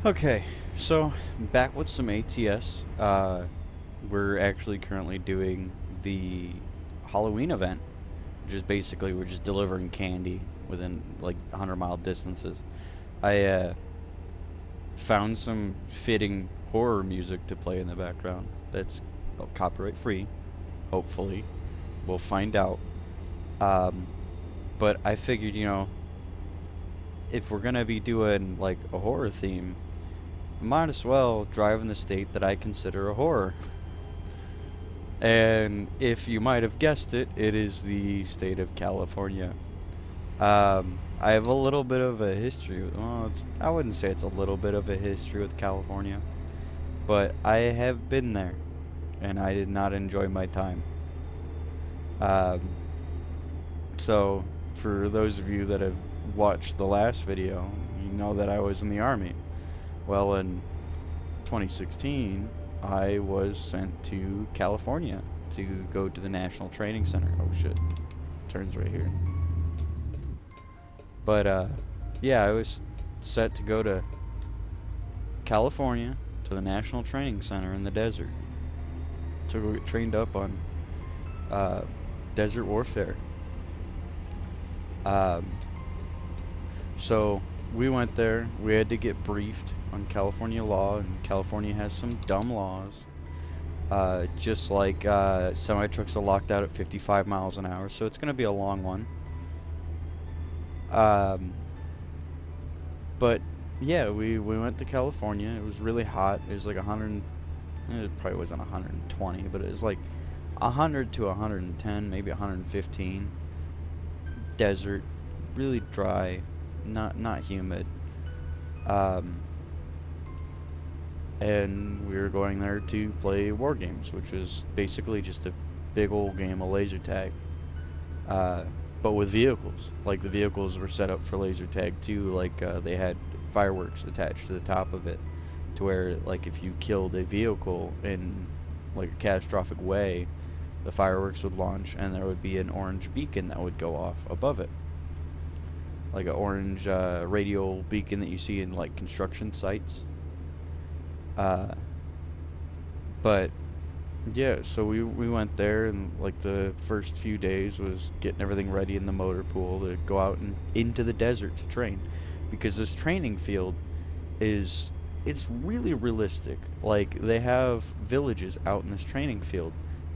Okay, so back with some ATS. We're actually currently doing the Halloween event, which is basically we're just delivering candy within like 100-mile distances. I found some fitting horror music to play in the background that's copyright free, hopefully. We'll find out. Um, but I figured, if we're gonna be doing like a horror theme, might as well drive in the state that I consider a horror. And if you might have guessed it, it is the state of California. I have a little bit of a history. Well, I wouldn't say it's a little bit of a history with California, but I have been there, and I did not enjoy my time. Um, so, for those of you that have watched the last video, you know that I was in the Army. Well, in 2016, I was sent to California to go to the National Training Center. Oh shit, turns right here. But yeah, I was set to go to California to the National Training Center in the desert to go get trained up on uh, desert warfare. Um, so we went there. We had to get briefed on California law, and California has some dumb laws. Just like semi trucks are locked out at 55 miles an hour, so it's going to be a long one. Um, but yeah, we went to California. It was really hot. It was like 100. It probably wasn't 120, but it was like 100 to 110, maybe 115. Desert, really dry, not humid. Um, and we were going there to play war games, which was basically just a big old game of laser tag. Uh, but with vehicles. Like the vehicles were set up for laser tag too. Like they had fireworks attached to the top of it, to where like if you killed a vehicle in like a catastrophic way, the fireworks would launch and there would be an orange beacon that would go off above it, like an orange radial beacon that you see in like construction sites. Uh, but yeah, so we went there, and like the first few days was getting everything ready in the motor pool to go out and into the desert to train, because this training field is it's really realistic. Like they have villages out in this training field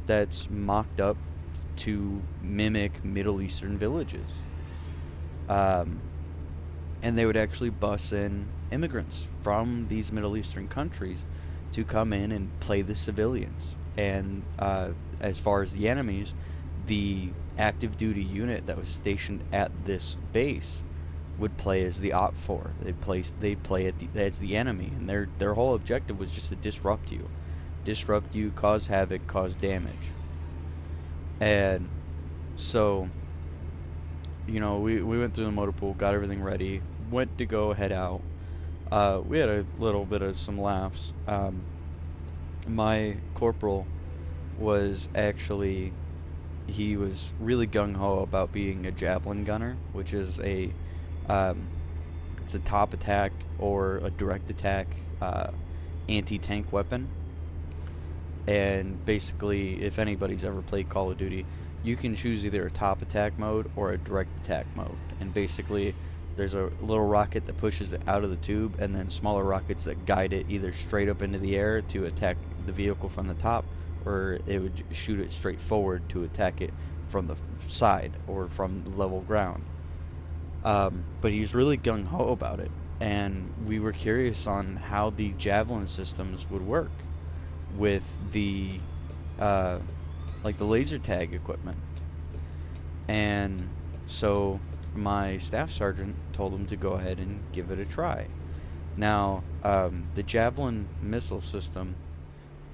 that's mocked up to mimic Middle Eastern villages. Um, and they would actually bus in immigrants from these Middle Eastern countries to come in and play the civilians. And as far as the enemies, the active duty unit that was stationed at this base would play as the Op 4. They play as the enemy, and their whole objective was just to disrupt you, cause havoc, cause damage. And so we went through the motor pool, got everything ready, went to go head out. We had a little bit of some laughs. My corporal was actually he was really gung ho about being a javelin gunner, which is um, it's a top attack or a direct attack anti-tank weapon. And basically, if anybody's ever played Call of Duty, you can choose either a top attack mode or a direct attack mode. And basically, there's a little rocket that pushes it out of the tube, and then smaller rockets that guide it either straight up into the air to attack the vehicle from the top, or it would shoot it straight forward to attack it from the side or from level ground. But he's really gung ho about it, and we were curious on how the javelin systems would work with the uh, like the laser tag equipment. And so my staff sergeant told him to go ahead and give it a try. Now, the Javelin missile system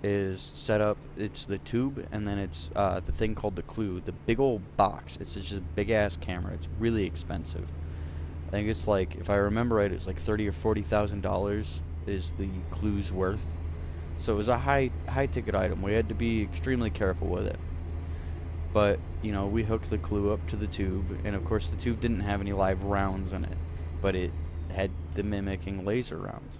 is set up. It's the tube, and then it's the thing called the Clue, the big old box. It's just a big ass camera. It's really expensive. I think it's like, if I remember right, it's like $30,000 or $40,000 is the Clue's worth. So it was a high ticket item. We had to be extremely careful with it. But, we hooked the Clue up to the tube, and of course the tube didn't have any live rounds in it, but it had the mimicking laser rounds.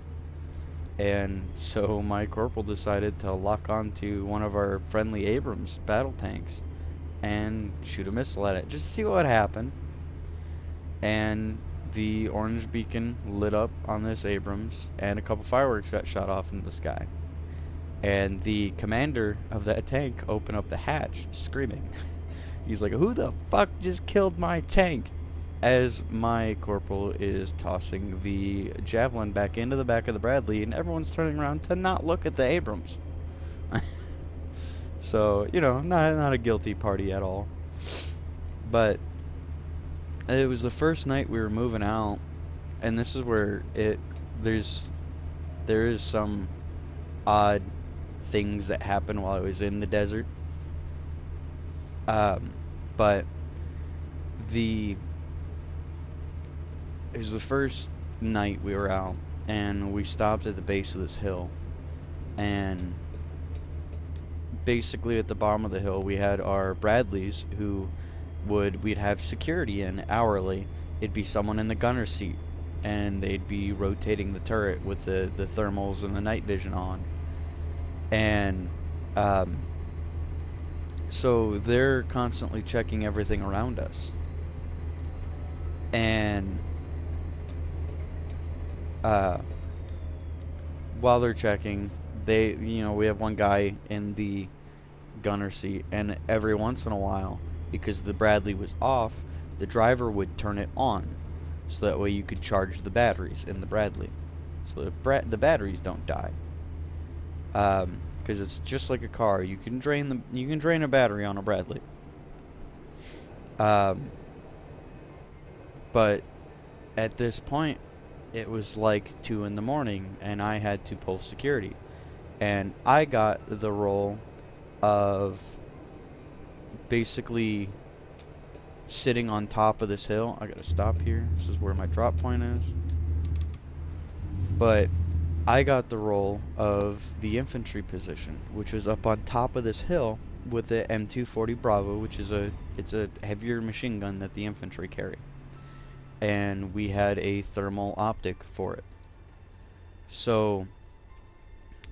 And so my corporal decided to lock onto one of our friendly Abrams battle tanks and shoot a missile at it just to see what happened. And the orange beacon lit up on this Abrams, and a couple fireworks got shot off into the sky. And the commander of that tank opened up the hatch, screaming. He's like, "Who the fuck just killed my tank?" As my corporal is tossing the javelin back into the back of the Bradley, and everyone's turning around to not look at the Abrams. So, you know, not a guilty party at all. But it was the first night we were moving out, and this is where there is some odd things that happened while I was in the desert. Um, but the it was the first night we were out, and we stopped at the base of this hill, and basically at the bottom of the hill we had our Bradleys who we'd have security in hourly. It'd be someone in the gunner seat, and they'd be rotating the turret with the thermals and the night vision on. And um, so they're constantly checking everything around us. And uh, while they're checking, we have one guy in the gunner seat, and every once in a while, because the Bradley was off, the driver would turn it on, so that way you could charge the batteries in the Bradley, so the batteries don't die. Because it's just like a car, you can drain a battery on a Bradley. Um, but at this point, it was like 2 in the morning, and I had to pull security, and I got the role of basically sitting on top of this hill. I gotta stop here. This is where my drop point is. But I got the role of the infantry position, which was up on top of this hill with the M240 Bravo, which is it's a heavier machine gun that the infantry carry. And we had a thermal optic for it. So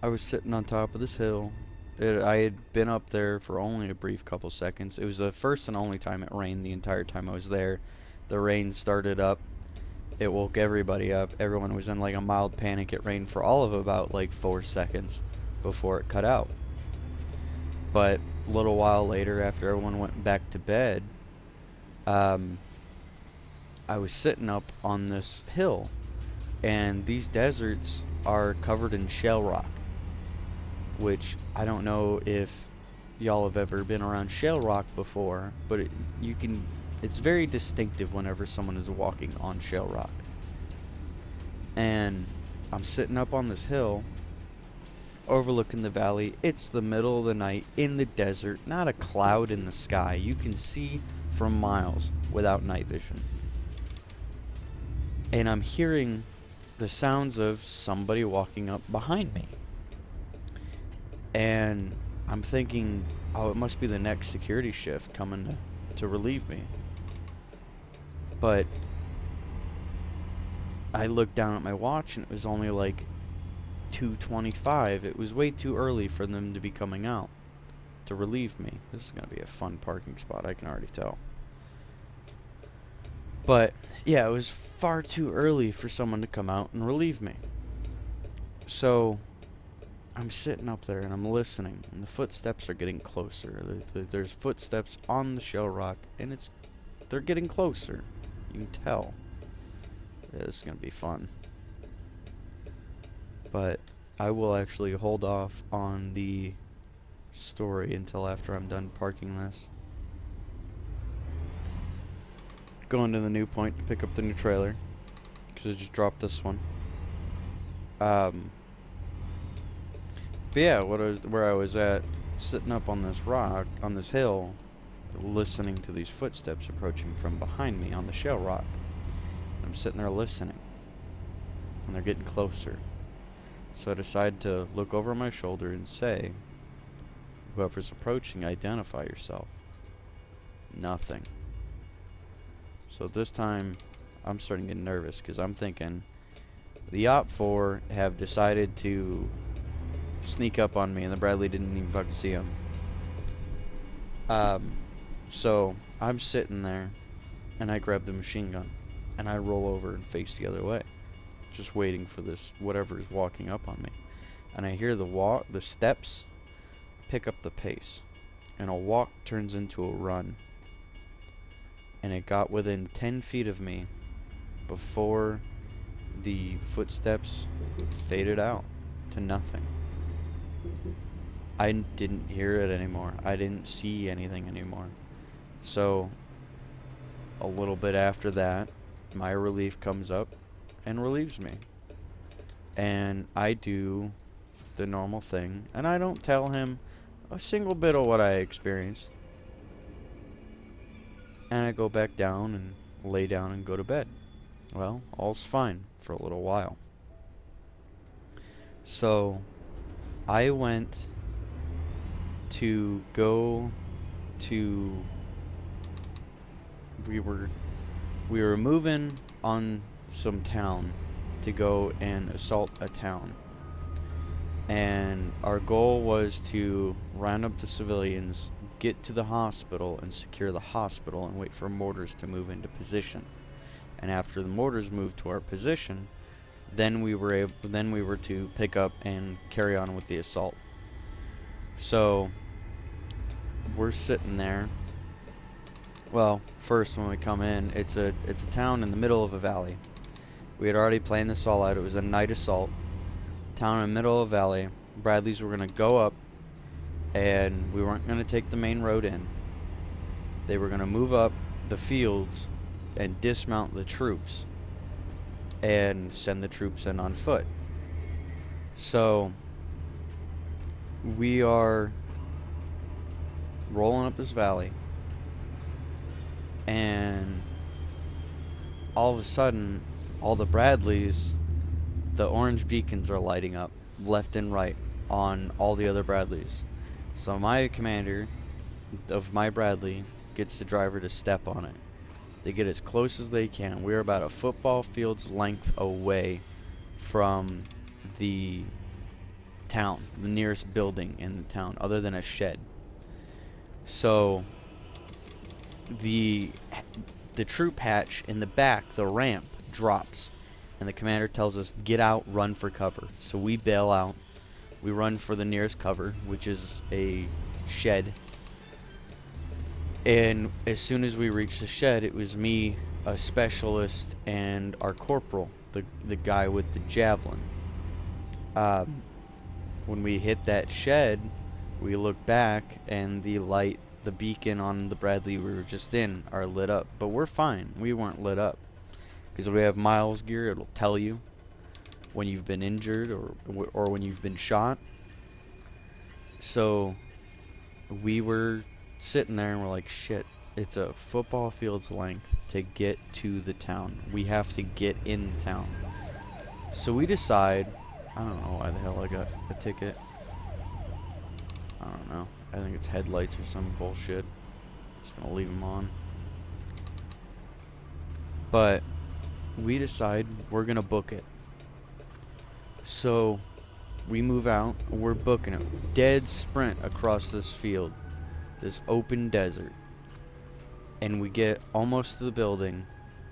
I was sitting on top of this hill. I had been up there for only a brief couple seconds. It was the first and only time it rained the entire time I was there. The rain started up. It woke everybody up. Everyone was in like a mild panic. It rained for all of about like 4 seconds before it cut out. But a little while later, after everyone went back to bed, I was sitting up on this hill, and these deserts are covered in shale rock, which I don't know if y'all have ever been around shale rock before, but it's very distinctive whenever someone is walking on shale rock. And I'm sitting up on this hill overlooking the valley. It's the middle of the night in the desert, not a cloud in the sky. You can see from miles without night vision. And I'm hearing the sounds of somebody walking up behind me. And I'm thinking, oh, it must be the next security shift coming to relieve me. But I looked down at my watch, and it was only like 2:25. It was way too early for them to be coming out to relieve me. This is going to be a fun parking spot, I can already tell. But yeah, it was far too early for someone to come out and relieve me. So I'm sitting up there and I'm listening, and the footsteps are getting closer. There's footsteps on the shell rock, and they're getting closer. You can tell. Yeah, this is gonna be fun. But I will actually hold off on the story until after I'm done parking this. Going to the new point to pick up the new trailer, because I just dropped this one. But yeah, where I was at, sitting up on this rock, on this hill, listening to these footsteps approaching from behind me on the shale rock. I'm sitting there listening, and they're getting closer. So I decide to look over my shoulder and say, "Whoever's approaching, identify yourself." Nothing. So this time, I'm starting to get nervous, because I'm thinking, The OPFOR have decided to sneak up on me, and the Bradley didn't even fucking see them. So I'm sitting there, and I grab the machine gun, and I roll over and face the other way, just waiting for this whatever is walking up on me. And I hear the steps pick up the pace, and a walk turns into a run, and it got within 10 feet of me before the footsteps faded out to nothing. I didn't hear it anymore. I didn't see anything anymore. So, a little bit after that, my relief comes up and relieves me. And I do the normal thing, and I don't tell him a single bit of what I experienced. And I go back down and lay down and go to bed. Well, all's fine for a little while. So, I went to go to we were moving on some town to go and assault a town, and our goal was to round up the civilians, get to the hospital and secure the hospital, and wait for mortars to move into position. And after the mortars moved to our position, then we were to pick up and carry on with the assault. So we're sitting there. Well, first when we come in, it's a town in the middle of a valley. We had already planned this all out. It was a night assault. Town in the middle of a valley. Bradleys were gonna go up, and we weren't gonna take the main road in. They were gonna move up the fields and dismount the troops and send the troops in on foot. So we are rolling up this valley, and all of a sudden, all the Bradleys, the orange beacons are lighting up left and right on all the other Bradleys. So my commander of my Bradley gets the driver to step on it. They get as close as they can. We're about a football field's length away from the town, the nearest building in the town, other than a shed. So the troop hatch in the back, the ramp, drops, and the commander tells us, get out, run for cover. So we bail out. We run for the nearest cover, which is a shed. And as soon as we reached the shed, it was me, a specialist, and our corporal, the guy with the javelin. When we hit that shed, we look back, and the beacon on the Bradley we were just in are lit up. But we're fine. We weren't lit up. Because we have Miles gear, it'll tell you when you've been injured or when you've been shot. So we were sitting there and we're like, shit, it's a football field's length to get to the town. We have to get in town. So we decide, I don't know why the hell I got a ticket. I don't know. I think it's headlights or some bullshit. Just gonna leave them on. But we decide we're gonna book it. So we move out, we're booking it. Dead sprint across this field, this open desert. And we get almost to the building,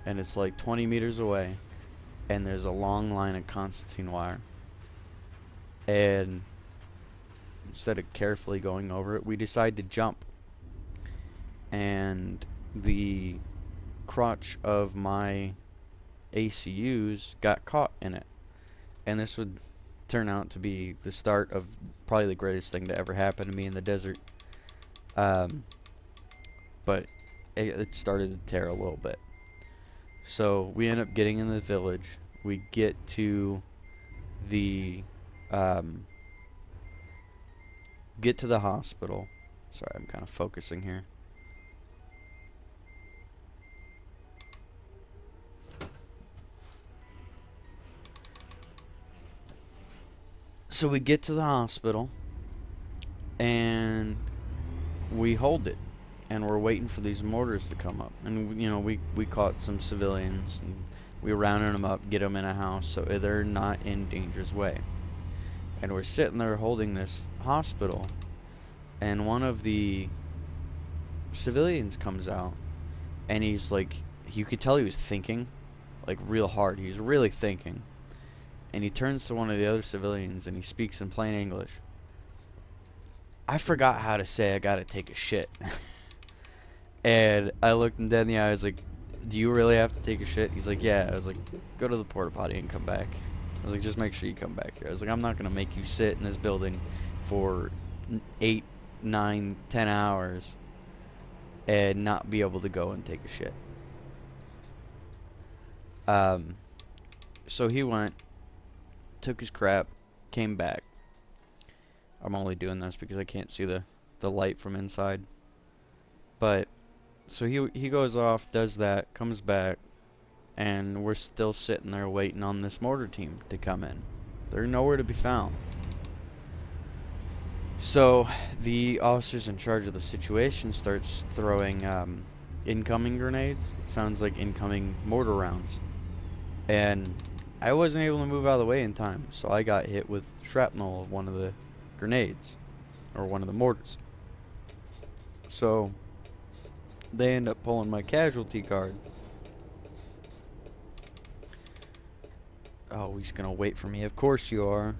and it's like 20 meters away, and there's a long line of Constantine wire. And instead of carefully going over it, we decide to jump. And the crotch of my ACUs got caught in it. And this would turn out to be the start of probably the greatest thing to ever happen to me in the desert. But it started to tear a little bit. So we end up getting in the village. We get to the hospital. Sorry, I'm kind of focusing here. So we get to the hospital, and we hold it, and we're waiting for these mortars to come up. And you know, we caught some civilians, and We rounded them up, get them in a house so they're not in danger's way. And we're sitting there holding this hospital, and one of the civilians comes out, and he's like, you could tell he was thinking, like real hard. He was really thinking. And he turns to one of the other civilians and he speaks in plain English. I forgot how to say I gotta take a shit. And I looked him dead in the eye. I was like, do you really have to take a shit? He's like, yeah. I was like, go to the porta potty and come back. I was like, just make sure you come back here. I was like, I'm not gonna make you sit in this building for 8, 9, 10 hours and not be able to go and take a shit. So he went, took his crap, came back. I'm only doing this because I can't see the light from inside. But so he goes off, does that, comes back, and we're still sitting there waiting on this mortar team to come in. They're nowhere to be found. So the officers in charge of the situation starts throwing incoming grenades. It sounds like incoming mortar rounds. And I wasn't able to move out of the way in time, so I got hit with shrapnel of one of the grenades, or one of the mortars. So they end up pulling my casualty card. Oh, he's gonna wait for me. Of course you are.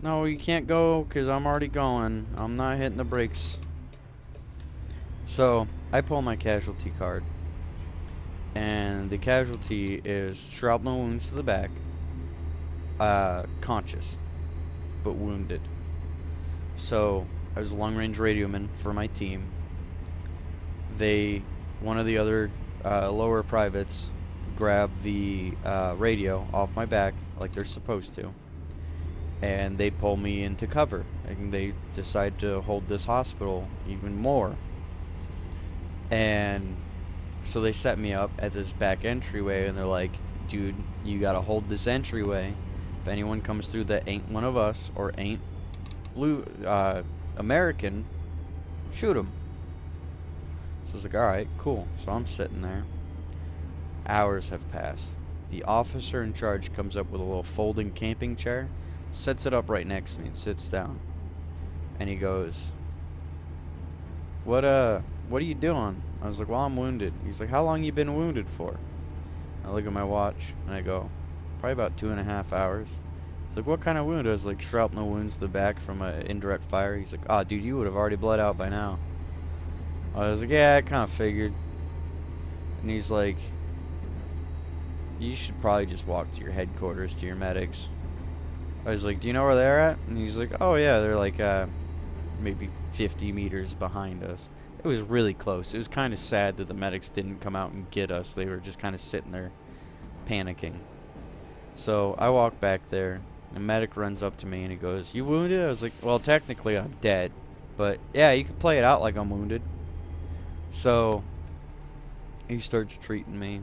No, you can't go, because I'm already going. I'm not hitting the brakes. So I pull my casualty card, and the casualty is shrapnel wounds to the back, conscious, but wounded. So I was a long-range radioman for my team. One of the other lower privates grabbed the radio off my back like they're supposed to, and they pull me into cover, and they decide to hold this hospital even more. And so they set me up at this back entryway, and they're like, dude, you gotta hold this entryway. If anyone comes through that ain't one of us or ain't blue American, shoot them. So I was like, alright, cool. So I'm sitting there. Hours have passed. The officer in charge comes up with a little folding camping chair, sets it up right next to me and sits down. And he goes, what are you doing? I was like, well, I'm wounded. He's like, how long you been wounded for? I look at my watch and I go, probably about 2.5 hours. He's like, what kind of wound? I was like, shrapnel wounds to the back from an indirect fire. He's like, oh, dude, you would have already bled out by now. I was like, yeah, I kind of figured. And he's like, you should probably just walk to your headquarters, to your medics. I was like, do you know where they're at? And he's like, oh yeah, they're like maybe 50 meters behind us. It was really close. It was kind of sad that the medics didn't come out and get us. They were just kind of sitting there panicking. So I walk back there. The medic runs up to me and he goes, you wounded? I was like, well, technically I'm dead, but yeah, you can play it out like I'm wounded. So he starts treating me,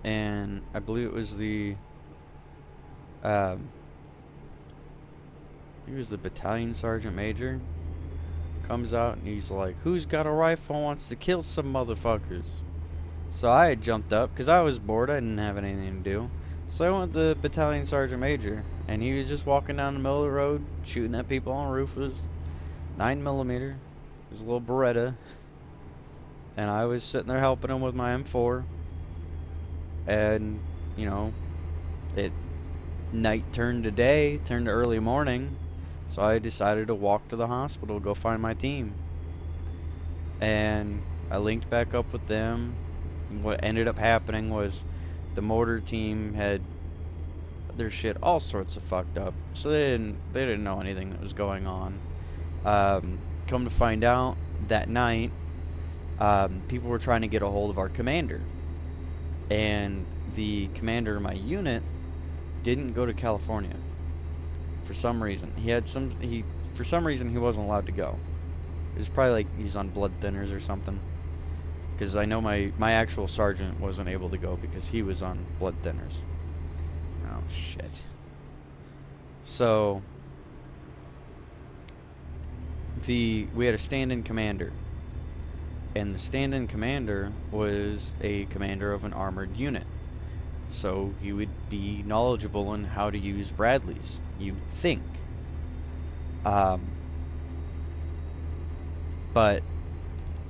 and I believe it was the he was the battalion sergeant major, comes out and he's like, who's got a rifle and wants to kill some motherfuckers? So I had jumped up because I was bored. I didn't have anything to do. So I went with the battalion sergeant major, and he was just walking down the middle of the road shooting at people on the roof with his 9mm. It was a little Beretta, and I was sitting there helping him with my M4. And you know, night turned to day, turned to early morning. So I decided to walk to the hospital, go find my team. And I linked back up with them. What ended up happening was the mortar team had their shit all sorts of fucked up. So they didn't know anything that was going on. Come to find out, that night, people were trying to get a hold of our commander. And the commander of my unit didn't go to California. For some reason. For some reason he wasn't allowed to go. It was probably like he's on blood thinners or something. Because I know my actual sergeant wasn't able to go because he was on blood thinners. Oh shit. So we had a stand-in commander. And the stand-in commander was a commander of an armored unit. So he would be knowledgeable on how to use Bradleys, you'd think. Um, but,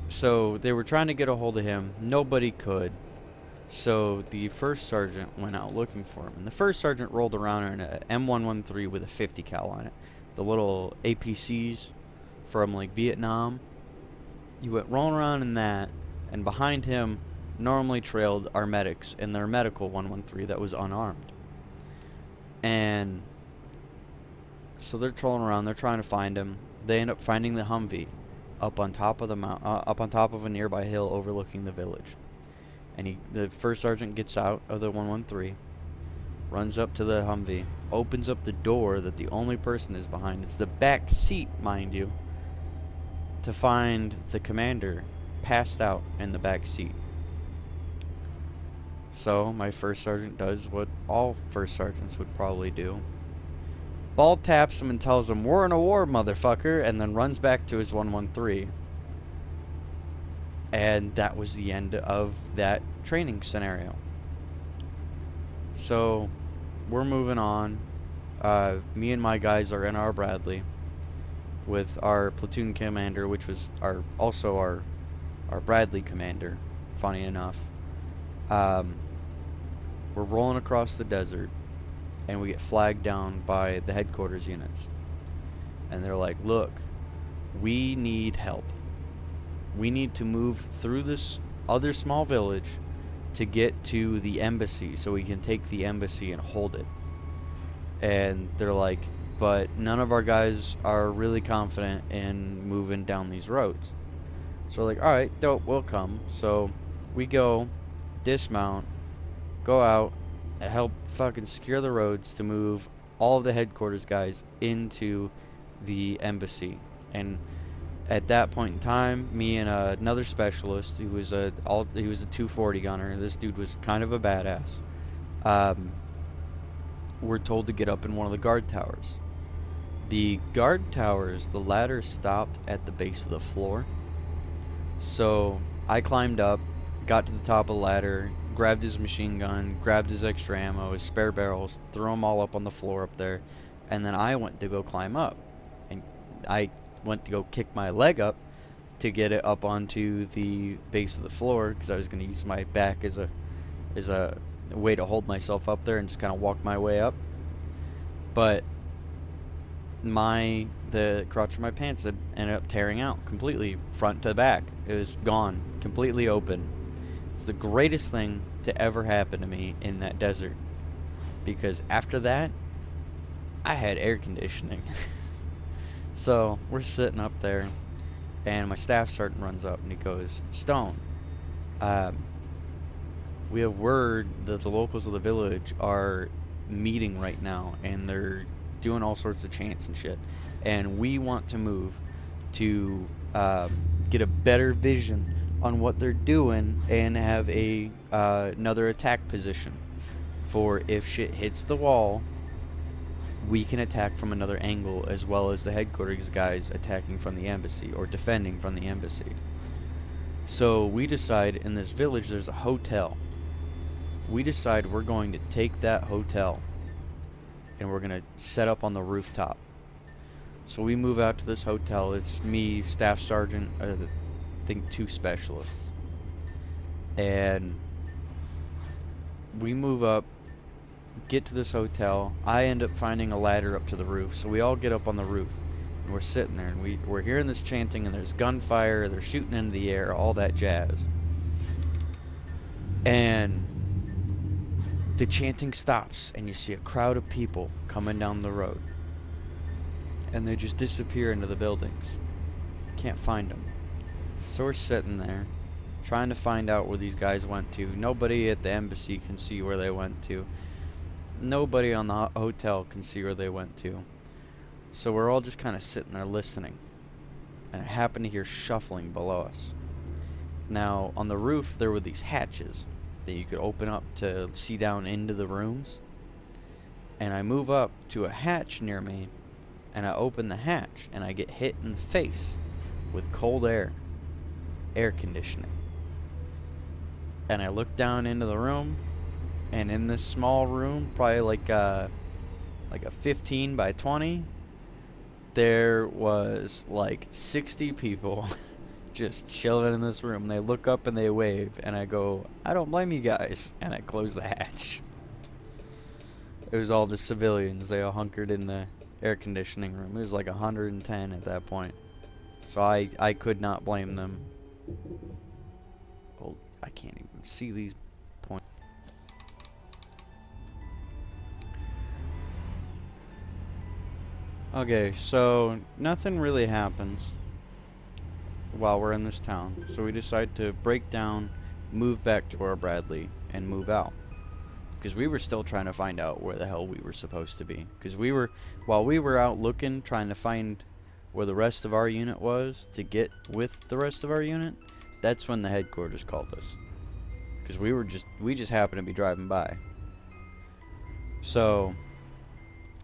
so they were trying to get a hold of him. Nobody could. So the first sergeant went out looking for him. And the first sergeant rolled around in a M113 with a 50 cal on it. The little APCs from like Vietnam. He went rolling around in that, and behind him normally trailed our medics in their medical 113 that was unarmed. And so they're trolling around, they're trying to find him. They end up finding the Humvee up on top of the up on top of a nearby hill overlooking the village. And the first sergeant gets out of the 113, runs up to the Humvee, opens up the door that the only person is behind. It's the back seat, mind you, to find the commander passed out in the back seat. So my first sergeant does what all first sergeants would probably do. Ball taps him and tells him, "We're in a war, motherfucker," and then runs back to his 113. And that was the end of that training scenario. So we're moving on. Me and my guys are in our Bradley with our platoon commander, which was also our Bradley commander, funny enough. We're rolling across the desert, and we get flagged down by the headquarters units. And they're like, "Look, we need help. We need to move through this other small village to get to the embassy so we can take the embassy and hold it." And they're like, "But none of our guys are really confident in moving down these roads." So we're like, "Alright, dope, we'll come." So we go, dismount, go out, help fucking secure the roads to move all of the headquarters guys into the embassy. And at that point in time, me and another specialist, who was he was a 240 gunner. This dude was kind of a badass. We're told to get up in one of the guard towers. The guard towers, the ladder stopped at the base of the floor. So I climbed up, got to the top of the ladder, grabbed his machine gun, grabbed his extra ammo, his spare barrels, threw them all up on the floor up there, and then I went to go climb up. And I went to go kick my leg up to get it up onto the base of the floor, because I was going to use my back as a way to hold myself up there and just kind of walk my way up. But the crotch of my pants had ended up tearing out completely, front to back. It was gone, completely open. It's the greatest thing to ever happen to me in that desert, because after that I had air conditioning. So we're sitting up there, and my staff sergeant runs up and he goes, "Stone, we have word that the locals of the village are meeting right now, and they're doing all sorts of chants and shit, and we want to move to get a better vision on what they're doing and have another attack position for if shit hits the wall, we can attack from another angle, as well as the headquarters guys attacking from the embassy or defending from the embassy." So we decide, in this village there's a hotel. We decide we're going to take that hotel and we're going to set up on the rooftop. So we move out to this hotel. It's me, staff sergeant, I think 2 specialists. And we move up, get to this hotel. I end up finding a ladder up to the roof. So we all get up on the roof. And we're sitting there, and we're hearing this chanting, and there's gunfire, they're shooting into the air, all that jazz. And the chanting stops, and you see a crowd of people coming down the road. And they just disappear into the buildings. Can't find them. So we're sitting there, trying to find out where these guys went to. Nobody at the embassy can see where they went to. Nobody on the hotel can see where they went to. So we're all just kind of sitting there listening. And I happen to hear shuffling below us. Now, on the roof, there were these hatches that you could open up to see down into the rooms. And I move up to a hatch near me, and I open the hatch, and I get hit in the face with cold air. air conditioning. And I looked down into the room, and in this small room, probably like a 15 by 20, there was like 60 people just chilling in this room. They look up and they wave, and I go, I don't blame you guys, and I close the hatch. It was all the civilians. They all hunkered in the air conditioning room. It was like 110 at that point. So I could not blame them. Oh, I can't even see these points. Okay, so nothing really happens while we're in this town. So we decide to break down, move back to our Bradley, and move out. Because we were still trying to find out where the hell we were supposed to be. Because while we were out looking, trying to find where the rest of our unit was to get with the rest of our unit, that's when the headquarters called us. Because we just happened to be driving by. So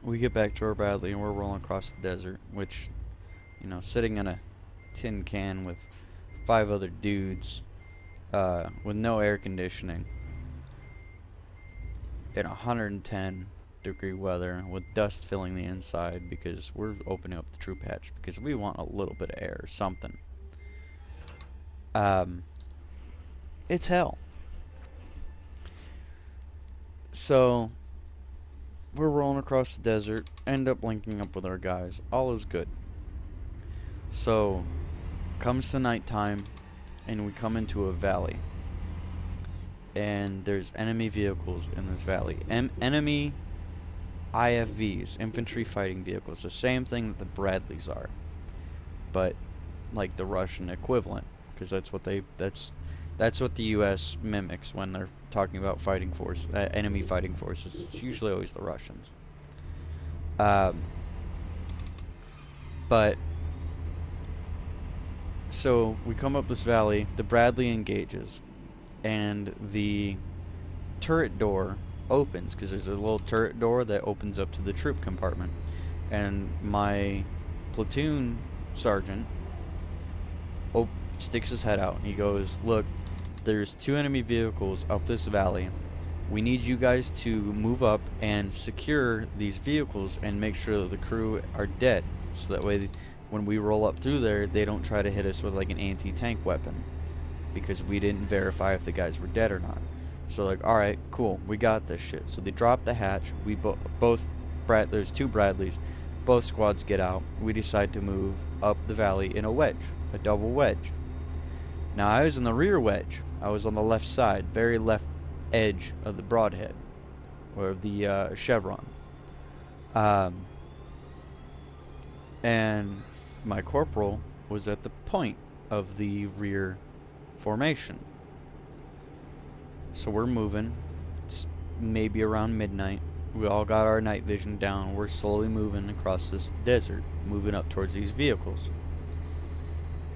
we get back to our Bradley and we're rolling across the desert, which, you know, sitting in a tin can with 5 other dudes, with no air conditioning, in 110-degree weather with dust filling the inside, because we're opening up the troop hatch because we want a little bit of air or something. It's hell. So we're rolling across the desert, end up linking up with our guys. All is good. So comes the nighttime and we come into a valley. And there's enemy vehicles in this valley. Enemy IFVs, infantry fighting vehicles, the same thing that the Bradleys are, but like the Russian equivalent, because that's what the U.S. mimics when they're talking about fighting force, enemy fighting forces. It's usually always the Russians. But so we come up this valley, the Bradley engages, and the turret door opens, because there's a little turret door that opens up to the troop compartment, and my platoon sergeant sticks his head out and he goes, look, there's 2 enemy vehicles up this valley. We need you guys to move up and secure these vehicles and make sure that the crew are dead, so that way when we roll up through there, they don't try to hit us with like an anti-tank weapon, because we didn't verify if the guys were dead or not. So like, alright, cool, we got this shit. So they drop the hatch, we there's 2 Bradleys, both squads get out, we decide to move up the valley in a wedge, a double wedge. Now I was in the rear wedge, I was on the left side, very left edge of the broadhead, or the chevron. And my corporal was at the point of the rear formation. So we're moving. It's maybe around midnight. We all got our night vision down. We're slowly moving across this desert, moving up towards these vehicles.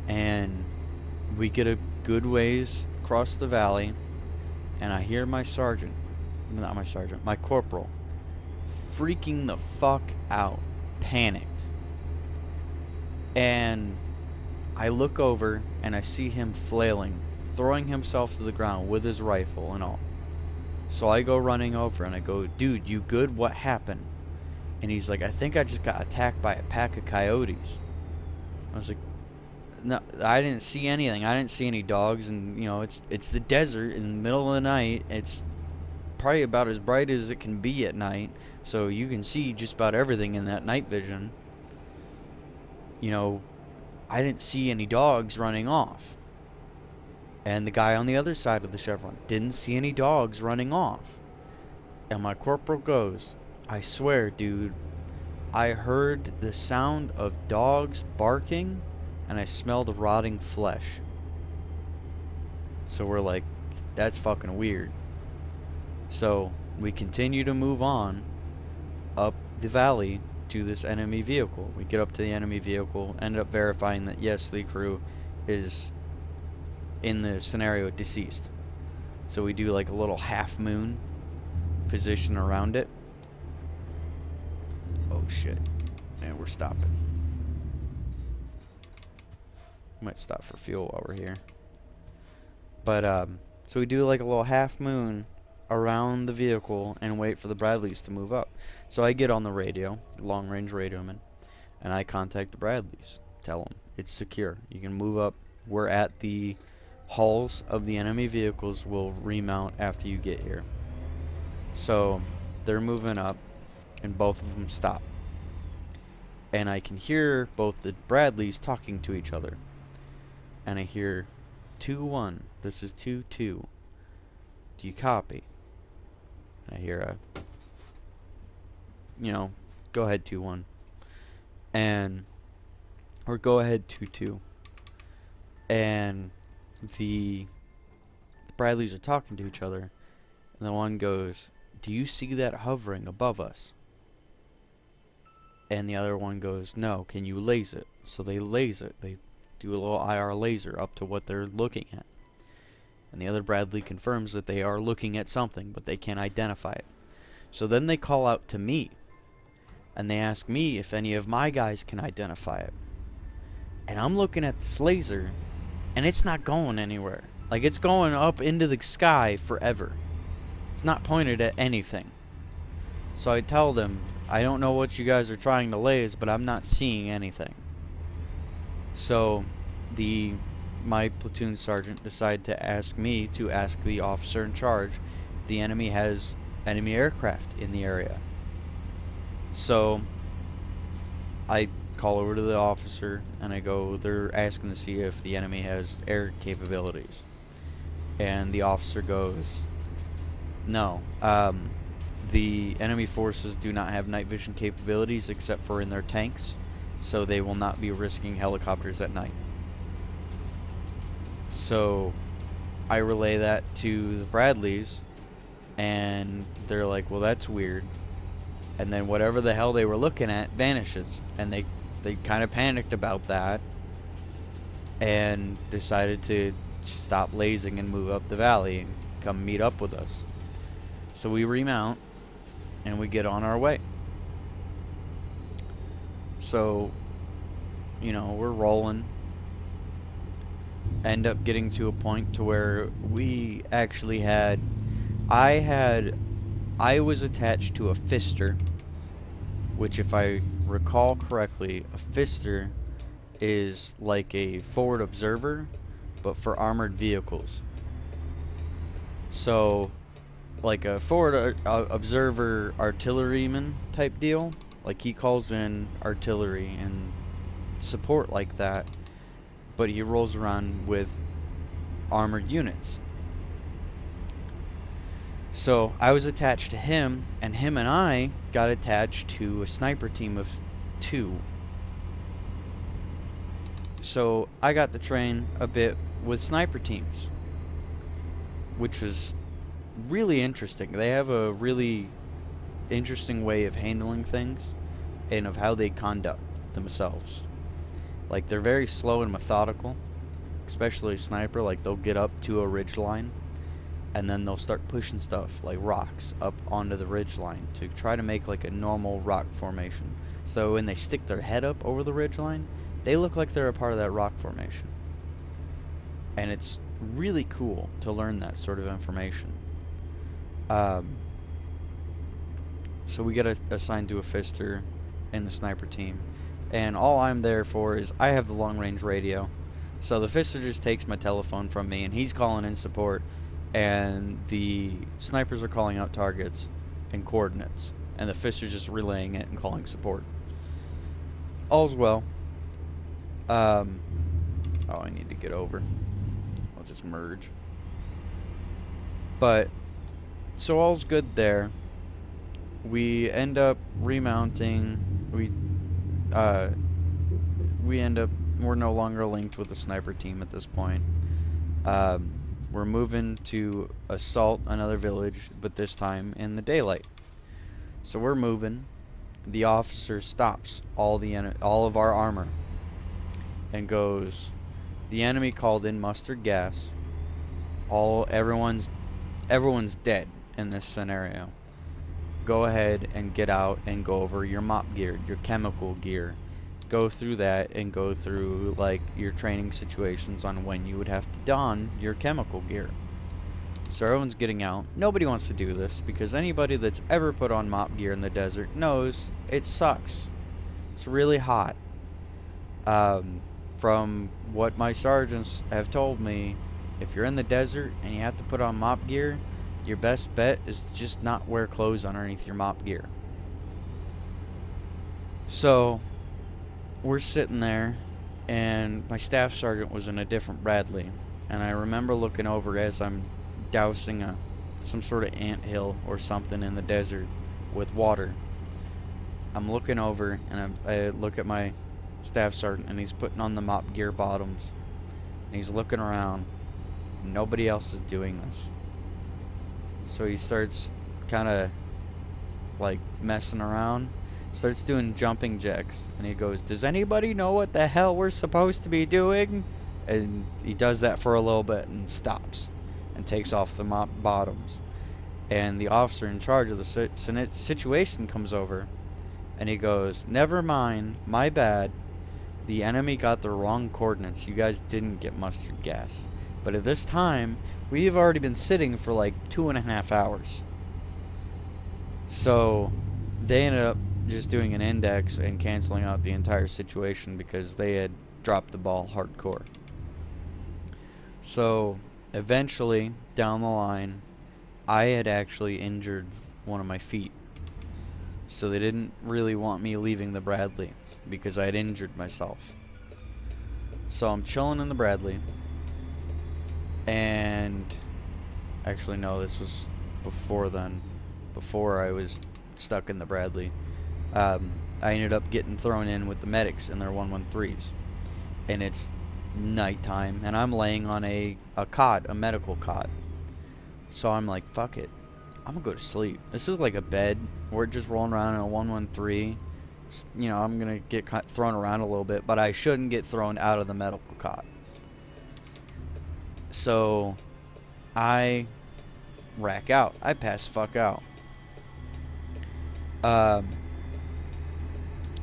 And we get a good ways across the valley, and I hear my corporal, freaking the fuck out, panicked. And I look over and I see him flailing, throwing himself to the ground with his rifle and all. So I go running over and I go, dude, you good? What happened? And he's like, I think I just got attacked by a pack of coyotes. I was like, no, I didn't see anything. I didn't see any dogs, and you know, it's the desert in the middle of the night. It's probably about as bright as it can be at night, so you can see just about everything in that night vision. You know, I didn't see any dogs running off. And the guy on the other side of the chevron didn't see any dogs running off. And my corporal goes, I swear, dude, I heard the sound of dogs barking, and I smelled rotting flesh. So we're like, that's fucking weird. So we continue to move on up the valley to this enemy vehicle. We get up to the enemy vehicle, end up verifying that yes, the crew is in the scenario deceased. So we do like a little half moon position around it. Oh shit. And we're stopping. Might stop for fuel while we're here. But so we do like a little half moon around the vehicle and wait for the Bradleys to move up. So I get on the radio, long range radioman, and I contact the Bradleys. Tell them it's secure. You can move up. We're at the hulls of the enemy vehicles. We'll remount after you get here. So they're moving up, and both of them stop. And I can hear both the Bradleys talking to each other. And I hear 2-1. This is 2-2. Do you copy? I hear a, go ahead 2-1. And, or go ahead 2-2. And the Bradleys are talking to each other. And the one goes, do you see that hovering above us? And the other one goes, no, can you laze it? So they laze it. They do a little IR laser up to what they're looking at. And the other Bradley confirms that they are looking at something, but they can't identify it. So then they call out to me, and they ask me if any of my guys can identify it. And I'm looking at this laser, and it's not going anywhere. Like, it's going up into the sky forever. It's not pointed at anything. So I tell them, I don't know what you guys are trying to laze, but I'm not seeing anything. So my platoon sergeant decided to ask me to ask the officer in charge if the enemy has enemy aircraft in the area. So I call over to the officer and I go, they're asking to see if the enemy has air capabilities. And the officer goes, no, the enemy forces do not have night vision capabilities except for in their tanks, so they will not be risking helicopters at night. So I relay that to the Bradleys, and they're like, well, that's weird. And then whatever the hell they were looking at vanishes, and they kind of panicked about that and decided to stop lazing and move up the valley and come meet up with us. So we remount and we get on our way. So, we're rolling. End up getting to a point to where we actually I was attached to a Pfister, which, if I recall correctly, a Pfister is like a forward observer, but for armored vehicles. So, like a forward observer artilleryman type deal, like he calls in artillery and support like that, but he rolls around with armored units. So I was attached to him, and him and I got attached to a sniper team of 2. So I got to train a bit with sniper teams, which was really interesting. They have a really interesting way of handling things and of how they conduct themselves. Like, they're very slow and methodical, especially a sniper. Like, they'll get up to a ridge line and then they'll start pushing stuff like rocks up onto the ridge line to try to make like a normal rock formation. So when they stick their head up over the ridge line, they look like they're a part of that rock formation. And it's really cool to learn that sort of information. So we get assigned to a Pfister in the sniper team, and all I'm there for is I have the long range radio. So the Pfister just takes my telephone from me and he's calling in support, and the snipers are calling out targets and coordinates, and the Pfister's just relaying it and calling support. All's well. Oh, I need to get over. I'll just merge. But so all's good there. We end up remounting. We're no longer linked with the sniper team at this point. We're moving to assault another village, but this time in the daylight. So we're moving. The officer stops all of our armor and goes, "The enemy called in mustard gas. Everyone's dead in this scenario. Go ahead and get out and go over your mop gear, your chemical gear, go through that and go through like your training situations on when you would have to don your chemical gear. So everyone's getting out. Nobody wants to do this because anybody that's ever put on mop gear in the desert knows it sucks. It's really hot. From what my sergeants have told me, if you're in the desert and you have to put on mop gear, your best bet is just not wear clothes underneath your mop gear. So we're sitting there, and my staff sergeant was in a different Bradley, and I remember looking over as I'm dousing some sort of anthill or something in the desert with water. I'm looking over, and I look at my staff sergeant, and he's putting on the mop gear bottoms, and he's looking around. Nobody else is doing this. So he starts kind of like messing around, starts doing jumping jacks, and he goes, "Does anybody know what the hell we're supposed to be doing?" And he does that for a little bit and stops and takes off the mop bottoms. And the officer in charge of the situation comes over, and he goes, "Never mind, my bad. The enemy got the wrong coordinates. You guys didn't get mustard gas. But at this time, we've already been sitting for like 2.5 hours." So they ended up just doing an index and canceling out the entire situation because they had dropped the ball hardcore. So eventually, down the line, I had actually injured one of my feet. So they didn't really want me leaving the Bradley because I had injured myself. So I'm chilling in the Bradley, and actually no, this was before then. Before I was stuck in the Bradley, I ended up getting thrown in with the medics in their 113s, and it's nighttime, and I'm laying on a cot, a medical cot. So I'm like, fuck it, I'm gonna go to sleep. This is like a bed. We're just rolling around in a 113. You know, I'm gonna get thrown around a little bit, but I shouldn't get thrown out of the medical cot. So I rack out. I pass the fuck out.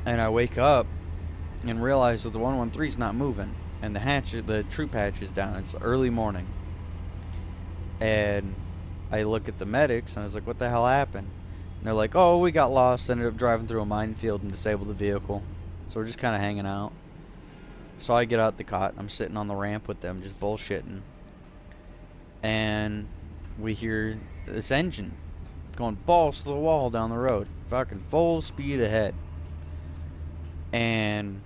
And I wake up and realize that the 113 is not moving, and the troop hatch is down. It's early morning, and I look at the medics and I was like, "What the hell happened?" And they're like, "Oh, we got lost. Ended up driving through a minefield and disabled the vehicle. So we're just kind of hanging out." So I get out the cot. I'm sitting on the ramp with them, just bullshitting, and we hear this engine going balls to the wall down the road, fucking full speed ahead. And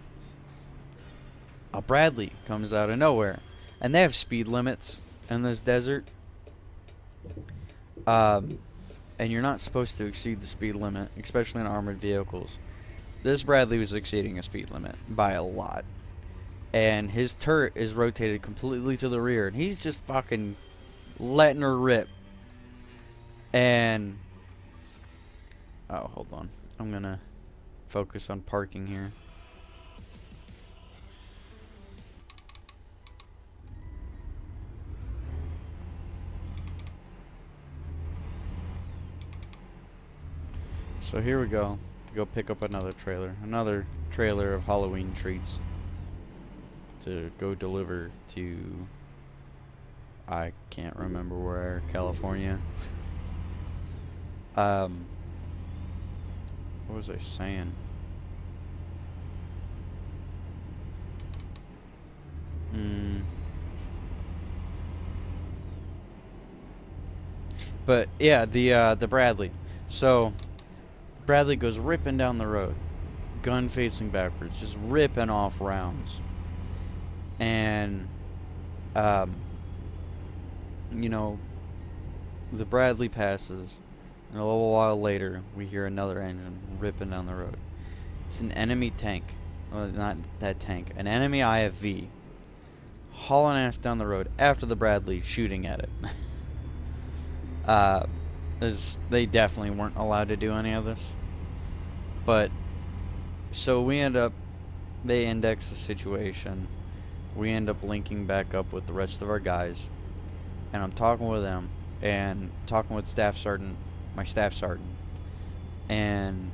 a Bradley comes out of nowhere, and they have speed limits in this desert. And you're not supposed to exceed the speed limit, especially in armored vehicles. This Bradley was exceeding a speed limit by a lot, and his turret is rotated completely to the rear, and he's just fucking letting her rip. And oh, hold on, I'm gonna focus on parking here. So here we go to go pick up another trailer of Halloween treats to go deliver to, I can't remember where, California. What was I saying? But yeah, the Bradley. So Bradley goes ripping down the road, gun facing backwards, just ripping off rounds. And you know, the Bradley passes, and a little while later we hear another engine ripping down the road. It's an enemy tank. Well, not that tank, an enemy IFV hauling ass down the road after the Bradley, shooting at it. They definitely weren't allowed to do any of this. But so they index the situation. We end up linking back up with the rest of our guys, and I'm talking with them and talking with my staff sergeant, and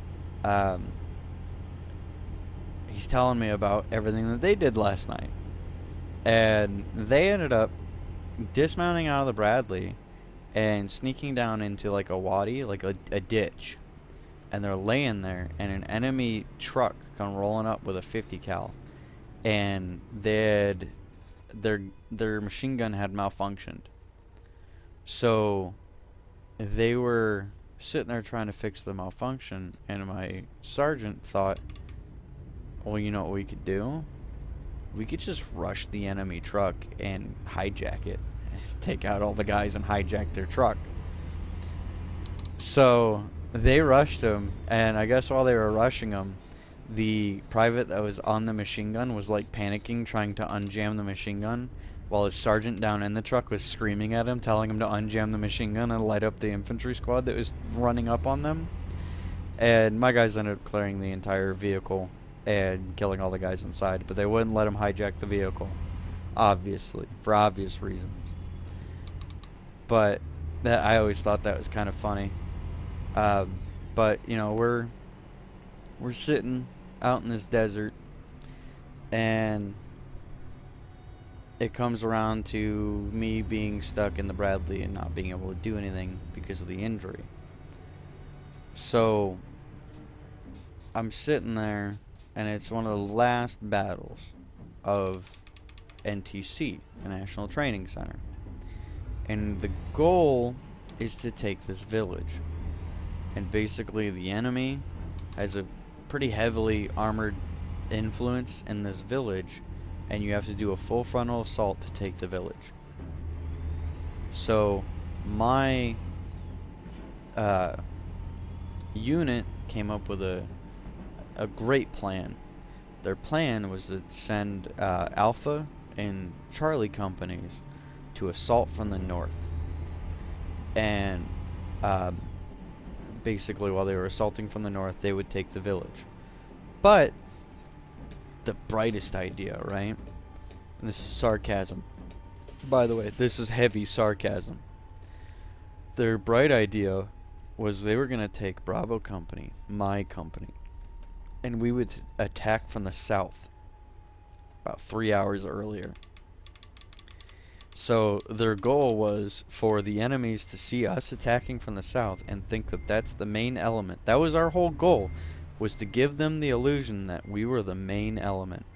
he's telling me about everything that they did last night. And they ended up dismounting out of the Bradley and sneaking down into like a wadi, like a ditch. And they're laying there, and an enemy truck come rolling up with a 50 cal, and their machine gun had malfunctioned. So they were sitting there trying to fix the malfunction, and my sergeant thought, well, you know what we could do? We could just rush the enemy truck and hijack it. Take out all the guys and hijack their truck. So they rushed him, and I guess while they were rushing him, the private that was on the machine gun was like panicking, trying to unjam the machine gun, while his sergeant down in the truck was screaming at him, telling him to unjam the machine gun and light up the infantry squad that was running up on them. And my guys ended up clearing the entire vehicle and killing all the guys inside, but they wouldn't let him hijack the vehicle, obviously, for obvious reasons. But that, I always thought that was kind of funny. But you know, we're sitting out in this desert, and it comes around to me being stuck in the Bradley and not being able to do anything because of the injury. So I'm sitting there, and it's one of the last battles of NTC, the National Training Center. And the goal is to take this village. And basically the enemy has a pretty heavily armored influence in this village, and you have to do a full frontal assault to take the village. So my unit came up with a great plan. Their plan was to send Alpha and Charlie companies to assault from the north. And basically while they were assaulting from the north, they would take the village. But the brightest idea, right? And this is sarcasm. By the way, this is heavy sarcasm. Their bright idea was they were going to take Bravo Company, my company, and we would attack from the south about 3 hours earlier. So their goal was for the enemies to see us attacking from the south and think that that's the main element. That was our whole goal, was to give them the illusion that we were the main element,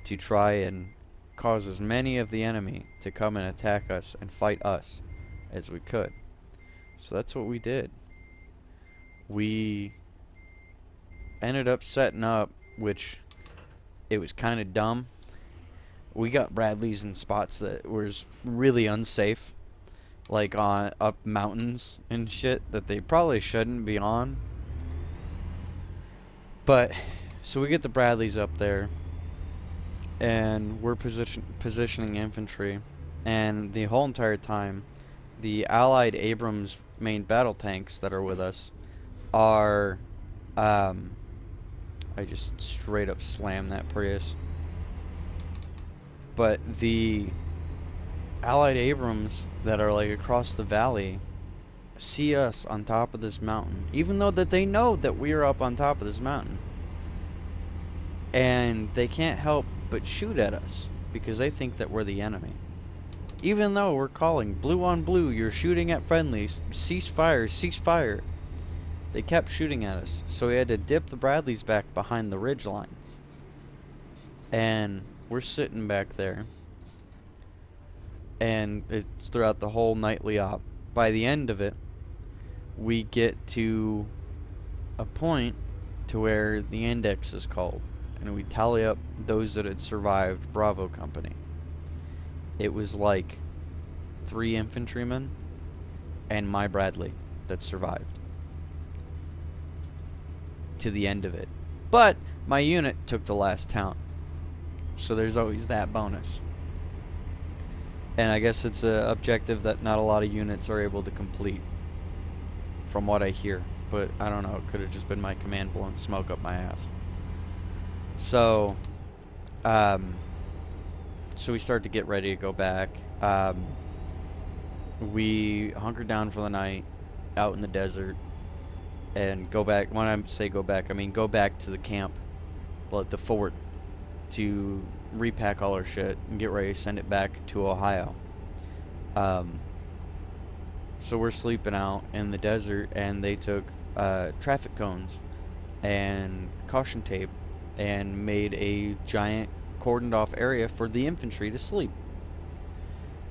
to try and cause as many of the enemy to come and attack us and fight us as we could. So that's what we did. We ended up setting up, which it was kind of dumb. We got Bradleys in spots that was really unsafe, like on up mountains and shit that they probably shouldn't be on. But so we get the Bradleys up there, and we're positioning infantry, and the whole entire time, the Allied Abrams main battle tanks that are with us are, I just straight up slammed that Prius. But the Allied Abrams that are like across the valley see us on top of this mountain, even though that they know that we are up on top of this mountain. And they can't help but shoot at us because they think that we're the enemy. Even though we're calling blue on blue, you're shooting at friendlies, cease fire, cease fire. They kept shooting at us, so we had to dip the Bradleys back behind the ridge line. And we're sitting back there, and it's throughout the whole nightly op. By the end of it, we get to a point to where the index is called, and we tally up those that had survived Bravo Company. It was like 3 infantrymen and my Bradley that survived to the end of it. But my unit took the last town, so there's always that bonus. And I guess it's an objective that not a lot of units are able to complete, from what I hear. But I don't know, it could have just been my command blowing smoke up my ass. So we start to get ready to go back. We hunker down for the night out in the desert and go back. When I say go back, I mean go back to the camp the fort, to repack all our shit and get ready to send it back to Ohio. Um, so we're sleeping out in the desert, and they took traffic cones and caution tape and made a giant cordoned off area for the infantry to sleep.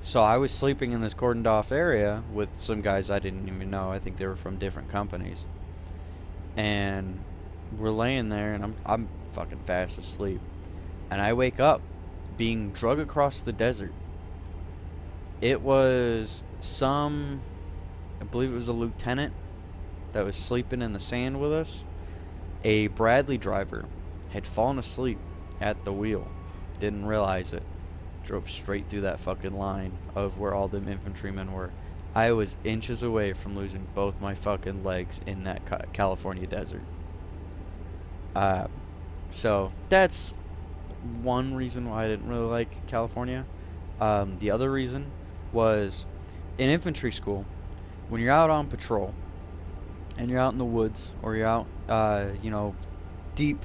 So I was sleeping in this cordoned off area with some guys I didn't even know. I think they were from different companies. And we're laying there, and I'm fucking fast asleep. And I wake up being drug across the desert. It was I believe it was a lieutenant that was sleeping in the sand with us. A Bradley driver had fallen asleep at the wheel. Didn't realize it. Drove straight through that fucking line of where all them infantrymen were. I was inches away from losing both my fucking legs in that California desert. Uh, so that's one reason why I didn't really like California. The other reason was in infantry school, when you're out on patrol and you're out in the woods, or you're out, deep,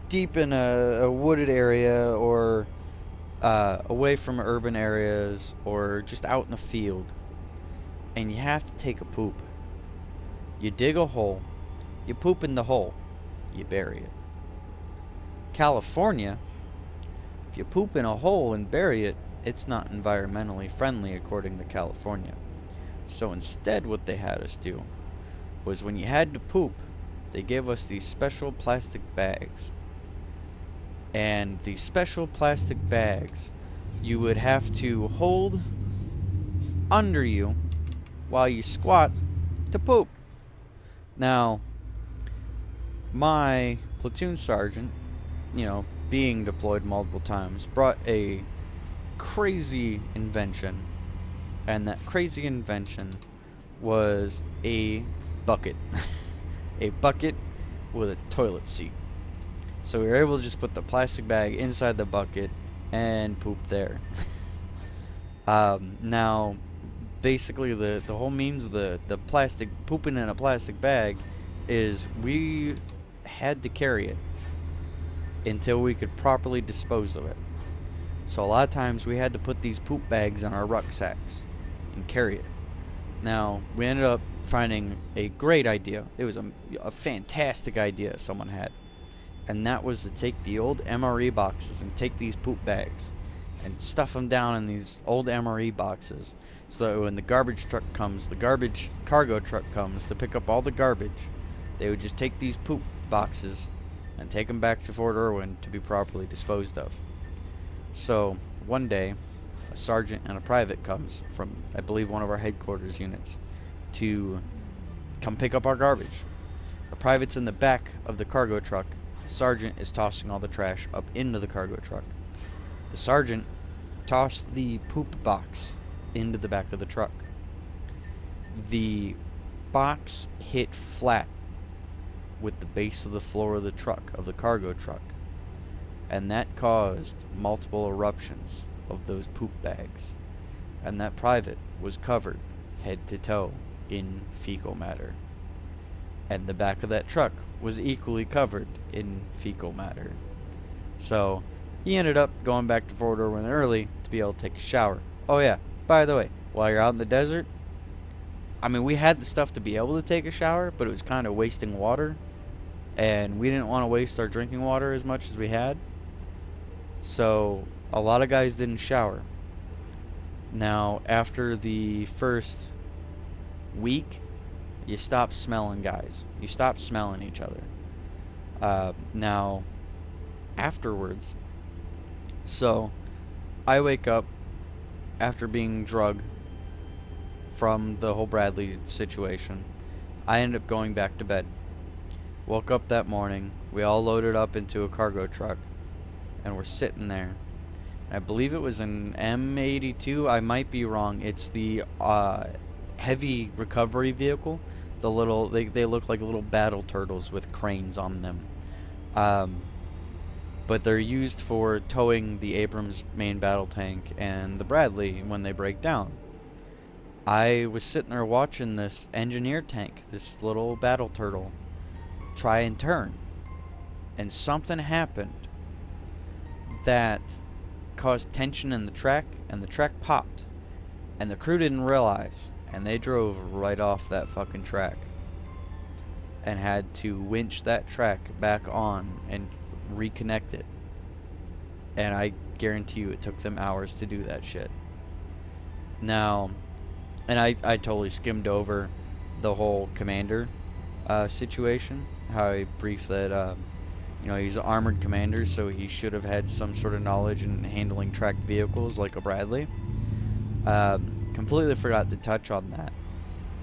deep in a wooded area, or away from urban areas, or just out in the field, and you have to take a poop. You dig a hole, you poop in the hole, you bury it. California, if you poop in a hole and bury it, it's not environmentally friendly according to California. So instead what they had us do was, when you had to poop, they gave us these special plastic bags. And these special plastic bags you would have to hold under you while you squat to poop. Now, my platoon sergeant, being deployed multiple times, brought a crazy invention. And that crazy invention was a bucket. A bucket with a toilet seat. So we were able to just put the plastic bag inside the bucket and poop there. Now, basically the whole means of the plastic, pooping in a plastic bag, is we had to carry it until we could properly dispose of it. So a lot of times we had to put these poop bags on our rucksacks and carry it. Now, we ended up finding a great idea. It was a fantastic idea someone had. And that was to take the old MRE boxes and take these poop bags and stuff them down in these old MRE boxes, so that when the garbage truck comes, the garbage cargo truck comes to pick up all the garbage, they would just take these poop boxes and take them back to Fort Irwin to be properly disposed of. So one day, a sergeant and a private comes from, I believe, one of our headquarters units to come pick up our garbage. The private's in the back of the cargo truck. The sergeant is tossing all the trash up into the cargo truck. The sergeant tossed the poop box into the back of the truck. The box hit flat with the base of the floor of the truck, of the cargo truck, and that caused multiple eruptions of those poop bags, and that private was covered head to toe in fecal matter, and the back of that truck was equally covered in fecal matter. So he ended up going back to Fort Irwin early to be able to take a shower. Oh yeah, by the way, while you're out in the desert, I mean, we had the stuff to be able to take a shower, but it was kind of wasting water, and we didn't want to waste our drinking water as much as we had. So a lot of guys didn't shower. Now, after the first week, you stop smelling guys. You stop smelling each other. Now, afterwards, so I wake up after being drugged from the whole Bradley situation. I end up going back to bed. Woke up that morning. We all loaded up into a cargo truck, and we're sitting there. I believe it was an M82. I might be wrong. It's the heavy recovery vehicle. The little, they look like little battle turtles with cranes on them. But they're used for towing the Abrams main battle tank and the Bradley when they break down. I was sitting there watching this engineer tank, this little battle turtle, try and turn. and something happened that caused tension in the track, and the track popped, and the crew didn't realize, and they drove right off that fucking track and had to winch that track back on and reconnect it. And I guarantee you it took them hours to do that shit. Now, and I totally skimmed over the whole commander situation, how I briefed that, you know, he's an armored commander, so he should have had some sort of knowledge in handling tracked vehicles like a Bradley. Completely forgot to touch on that.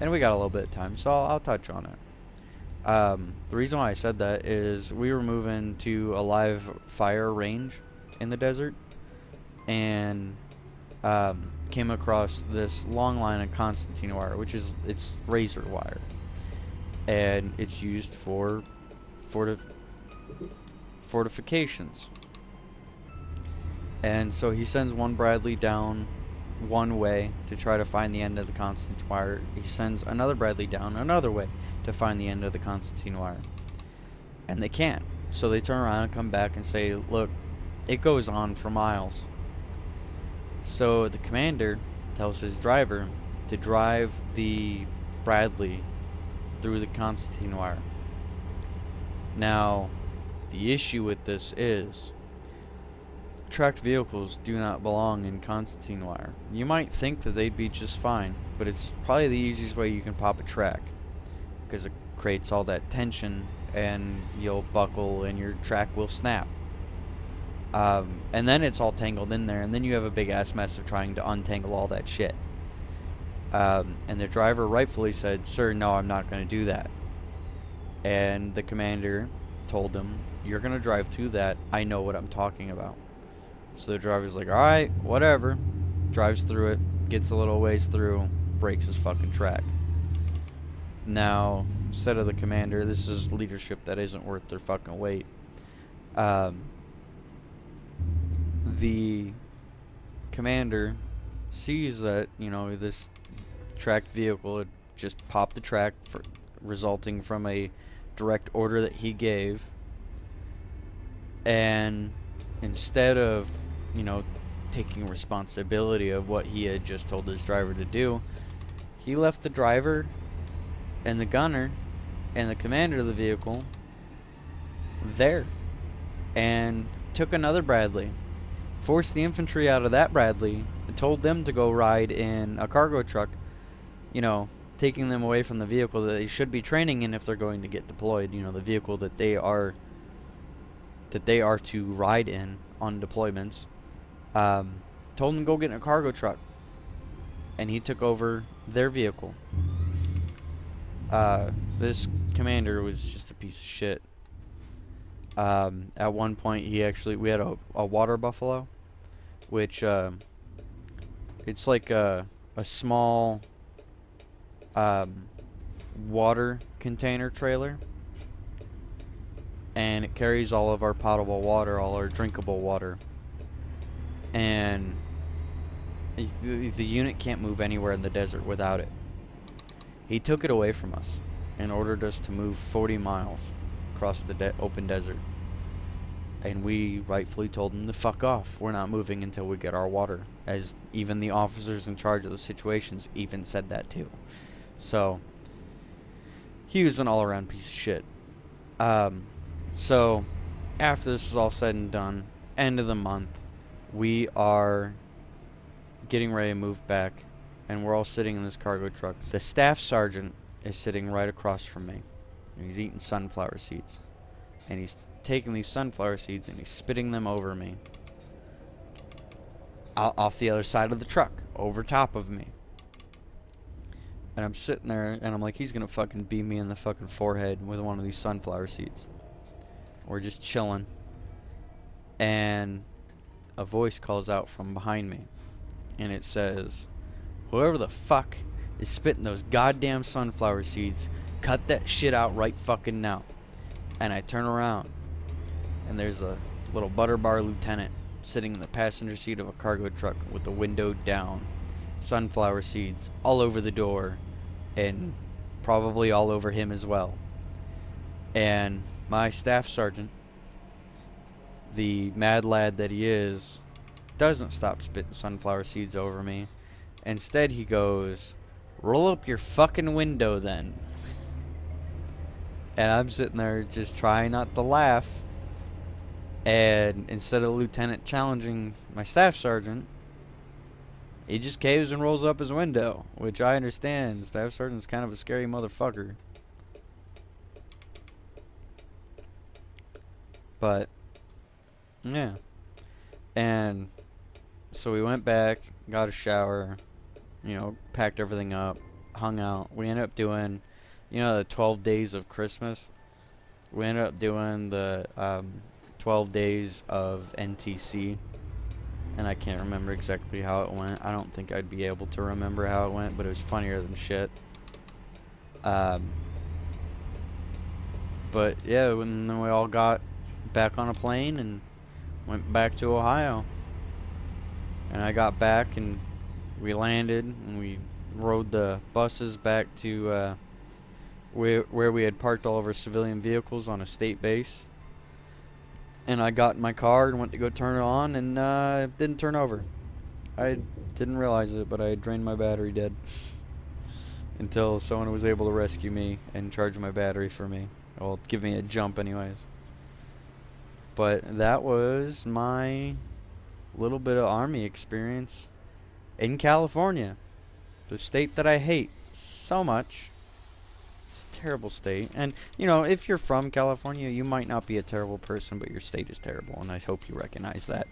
And we got a little bit of time, so I'll touch on it. The reason why I said that is we were moving to a live fire range in the desert, and came across this long line of Constantine wire, which is, it's razor wire, and it's used for fortifications. And so he sends one Bradley down one way to try to find the end of the Constantine wire. He sends another Bradley down another way to find the end of the Constantine wire. And they can't. So they turn around and come back and say, look, it goes on for miles. So the commander tells his driver to drive the Bradley through the Constantine wire. Now, the issue with this is tracked vehicles do not belong in Constantine wire. You might think that they'd be just fine, but it's probably the easiest way you can pop a track, because it creates all that tension and you'll buckle and your track will snap. And then it's all tangled in there, and then you have a big ass mess of trying to untangle all that shit. And the driver rightfully said, sir, no, I'm not going to do that. And the commander told him, you're going to drive through that, I know what I'm talking about. So the driver's like, alright, whatever. Drives through it, gets a little ways through, breaks his fucking track. Now, instead of the commander, this is leadership that isn't worth their fucking weight. The commander sees that, you know, this tracked vehicle had just popped the track, resulting from a direct order that he gave. And instead of, you know, taking responsibility of what he had just told his driver to do, he left the driver and the gunner and the commander of the vehicle there and took another Bradley, forced the infantry out of that Bradley, and told them to go ride in a cargo truck, you know, taking them away from the vehicle that they should be training in if they're going to get deployed, you know, the vehicle that they are to ride in on deployments. Told him to go get in a cargo truck, and he took over their vehicle. This commander was just a piece of shit. At one point, we had a water buffalo, which it's like a small water container trailer, and it carries all of our potable water, all our drinkable water, and the unit can't move anywhere in the desert without it. He took it away from us and ordered us to move 40 miles across the open desert, and we rightfully told him to fuck off. We're not moving until we get our water, as even the officers in charge of the situations even said that too. So he was an all-around piece of shit. So after this is all said and done, end of the month, we are getting ready to move back, and we're all sitting in this cargo truck. The staff sergeant is sitting right across from me, and he's eating sunflower seeds, and he's taking these sunflower seeds and he's spitting them over me, off the other side of the truck, over top of me. And I'm sitting there and I'm like, he's gonna fucking beat me in the fucking forehead with one of these sunflower seeds. We're just chilling, and a voice calls out from behind me, and it says, whoever the fuck is spitting those goddamn sunflower seeds, cut that shit out right fucking now. And I turn around, and there's a little butter bar lieutenant sitting in the passenger seat of a cargo truck with the window down, sunflower seeds all over the door, and probably all over him as well. And my staff sergeant the mad lad that he is doesn't stop spitting sunflower seeds over me. Instead, he goes, "Roll up your fucking window then." And I'm sitting there just trying not to laugh. And instead of the lieutenant challenging my staff sergeant, he just caves and rolls up his window, which I understand. Staff sergeant's kind of a scary motherfucker. But, yeah. And so we went back, got a shower, packed everything up, hung out. We ended up doing, the 12 days of Christmas. We ended up doing the 12 days of NTC. And I can't remember exactly how it went. I don't think I'd be able to remember how it went, but it was funnier than shit. But yeah, then we all got back on a plane and went back to Ohio. And I got back and we landed and we rode the buses back to where we had parked all of our civilian vehicles on a state base. And I got in my car and went to go turn it on, and it didn't turn over. I didn't realize it, but I had drained my battery dead. Until someone was able to rescue me and charge my battery for me. Well, give me a jump anyways. But that was my little bit of Army experience in California. The state that I hate so much. It's a terrible state. And, if you're from California, you might not be a terrible person, but your state is terrible, and I hope you recognize that.